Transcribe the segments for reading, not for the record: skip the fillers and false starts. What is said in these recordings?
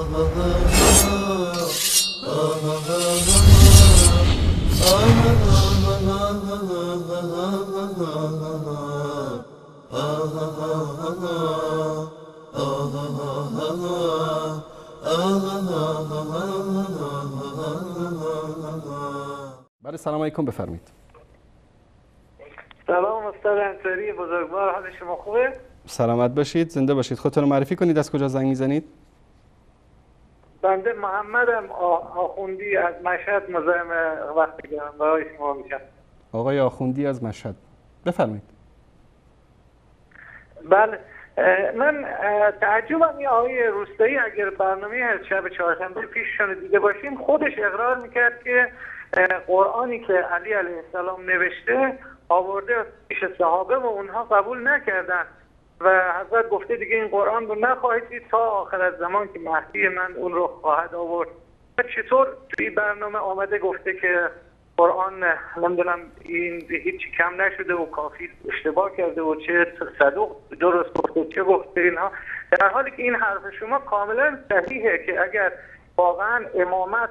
بله سلام علیکم، بفرمایید. سلام استاد انصاری بزرگوار، حال شما خوبه؟ سلامت باشید، زنده باشید. خودتون رو معرفی کنید، از کجا زنگ میزنید؟ بنده محمدم آخوندی از مشهد، مزاحم وقت گرم برای شما میشم. آقای آخوندی از مشهد، بفرمایید. بله، من تعجبم یه آقای روستایی اگر برنامه از شب چهارشنبه پیششون دیده باشیم، خودش اقرار میکرد که قرآنی که علی علیه السلام نوشته آورده پیش صحابه و اونها قبول نکردن و حضرت گفته دیگه این قرآن رو نخواهید دید تا آخر از زمان که مهدی من اون رو خواهد آورد. چطور توی برنامه آمده گفته که قرآن نمیدونم این هیچی کم نشده و کافی اشتباه کرده و چه صدوق درست گفته چه گفته اینها، در حالی که این حرف شما کاملا صحیحه که اگر واقعا امامت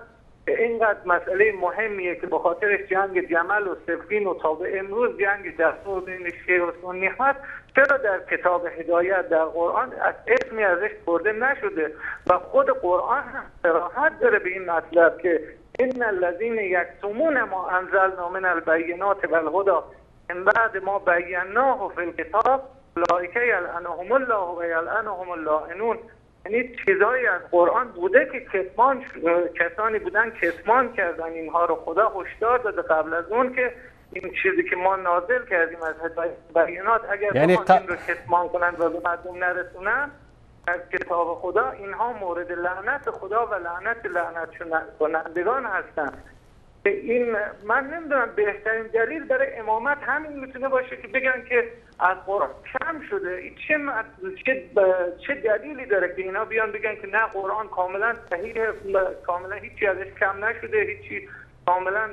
اینقدر مسئله مهمیه که به خاطرش جنگ جمل و صفین و تا به امروز جنگ دستور بین شیعه و سنی هست، چرا در کتاب هدایت در قرآن از اسمی ازش برده نشده و خود قرآن هم صراحت داره به این مطلب که ان الذين یکتمون ما انزلنا من البینات والهدى من بعد ما بیناه فی الکتاب اولئک یلعنهم الله و یلعنهم اللاعنون. یعنی چیزایی از قرآن بوده که کسانی بودن کتمان کردن اینها رو. خدا هشدار داده قبل از اون که این چیزی که ما نازل کردیم از هدایت بینات اگر یعنی این رو کتمان کنند و به مردم نرسونند از کتاب خدا، اینها مورد لعنت خدا و لعنت کنندگان هستند. این من نمیدونم بهترین دلیل برای امامت همین میتونه باشه که بگن که از قرآن کم شده. چه دلیلی داره که اینا بیان بگن که نه قرآن کاملا صحیحه، کاملا هیچی ازش کم نشده، هیچی کاملا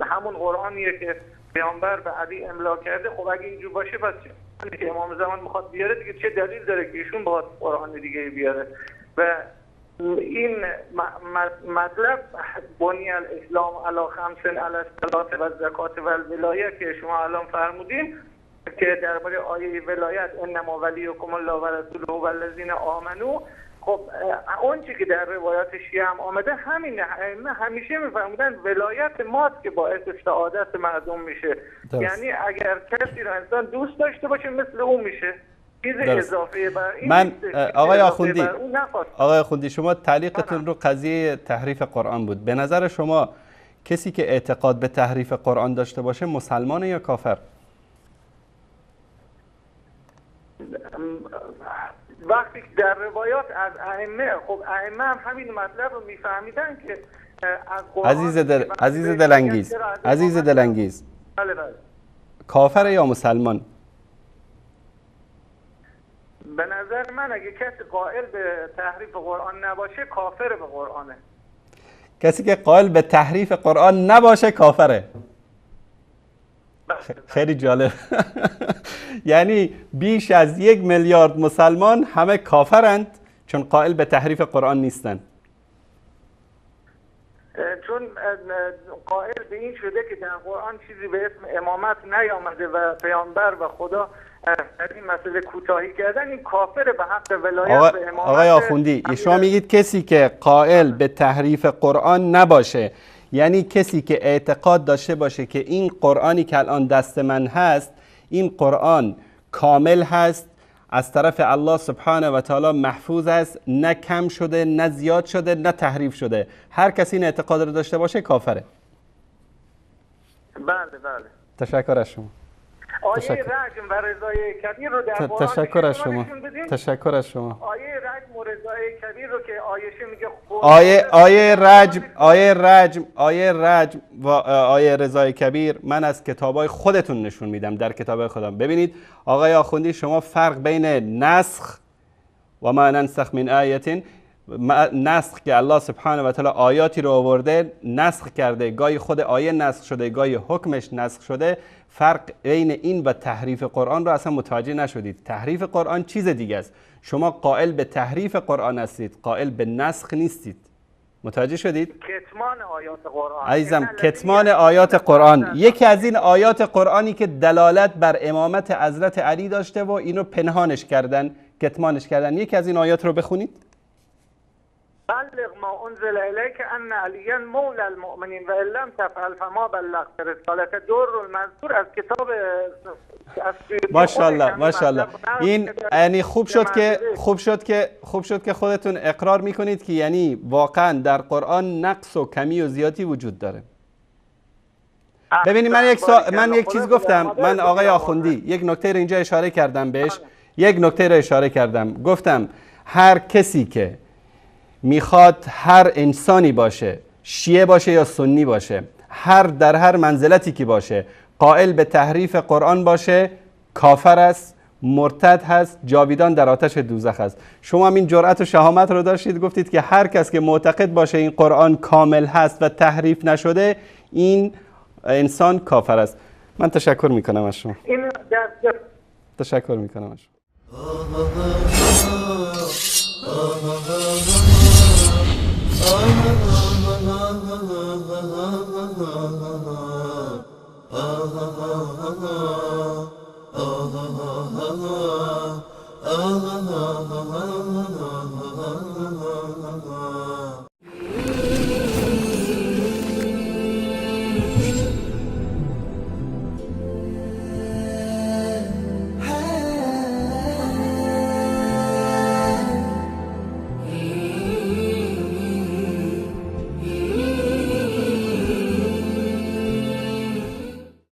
همون قرآنیه که پیامبر به علی املا کرده. خب اگه اینجور باشه پس که امام زمان میخواد بیاره دیگه چه دلیل داره که ایشون بخواد قرآن دیگه بیاره؟ و این مطلب بنی الاسلام علی خمس علی الصلاه و الزکات و الولایه که شما الان فرمودین که درباره آیه ولایت انما ولیکم الله و رسوله و الذین آمنو، خب اون چیزی که در روایات شیعه هم آمده همین همیشه میفرمودن ولایت ماست که باعث سعادت مردم میشه. یعنی اگر کسی رو انسان دوست داشته باشه مثل اون میشه. چیز اضافه بر این من آقای آخوندی شما تعلیقتون رو قضیه تحریف قرآن بود. به نظر شما کسی که اعتقاد به تحریف قرآن داشته باشه مسلمانه یا کافر؟ وقتی در روایات از ائمه، خب ائمه هم همین مطلب رو میفهمیدن که از قرآن عزیز دلانگیز بله. کافر یا مسلمان؟ به نظر من اگه کسی قائل به تحریف قرآن نباشه کافر به قرآنه. کسی که قائل به تحریف قرآن نباشه کافره. خیلی جالب. یعنی بیش از 1 میلیارد مسلمان همه کافرند چون قائل به تحریف قرآن نیستند. چون قائل به این شده که در قرآن چیزی به اسم امامت نیامده و پیامبر و خدا در این مسئله کوتاهی کردن، این کافر به حق ولایت به امامت. آقای آخوندی شما میگید کسی که قائل به تحریف قرآن نباشه، یعنی کسی که اعتقاد داشته باشه که این قرآنی که الان دست من هست این قرآن کامل هست، از طرف الله سبحانه و تعالی محفوظ است، نه کم شده نه زیاد شده نه تحریف شده. هر کسی این اعتقاد رو داشته باشه کافره. بله. تشکر از شما. آیه رجم و رضای کبیر رو در قرآن تشکر از شما. آیه رجم و رضای کبیر رو که آیشه میگه آیه رجم و آیه رضای کبیر من از کتابای خودتون نشون میدم، در کتابای خودم. ببینید آقای آخوندی شما فرق بین نسخ و ما ننسخ من آیه، نسخ که الله سبحانه و تعالی آیاتی رو آورده نسخ کرده، گاهی خود آیه نسخ شده، گاهی حکمش نسخ شده، فرق بین این و تحریف قرآن رو اصلا متوجه نشدید. تحریف قرآن چیز دیگه است. شما قائل به تحریف قرآن هستید، قائل به نسخ نیستید. متوجه شدید؟ کتمان آیات قرآن عزیزم، کتمان آیات قرآن، یکی از این آیات قرآنی که دلالت بر امامت حضرت علی داشته و اینو پنهانش کردن، کتمانش کردن، یکی از این آیات رو بخونید. بلغ ما انزل الیک ان علیا مولا المؤمنین و ان لم تفعل فما بلغت رسالته. دور المنصور از کتاب ماشاءالله ماشاءالله. این یعنی خوب شد که خودتون اقرار میکنید که یعنی واقعا در قرآن نقص و کمی و زیادی وجود داره. ببینید من یک چیز گفتم، من آقای آخوندی یک نکته رو اینجا اشاره کردم بهش، گفتم هر کسی که میخواد هر انسانی باشه، شیعه باشه یا سنی باشه، در هر منزلتی که باشه، قائل به تحریف قرآن باشه، کافر است، مرتد هست، جاویدان در آتش دوزخ است. شما این جرأت و شهامت رو داشتید گفتید که هر کس که معتقد باشه این قرآن کامل هست و تحریف نشده، این انسان کافر است. من تشکر میکنم از شما. تشکر میکنم از شما.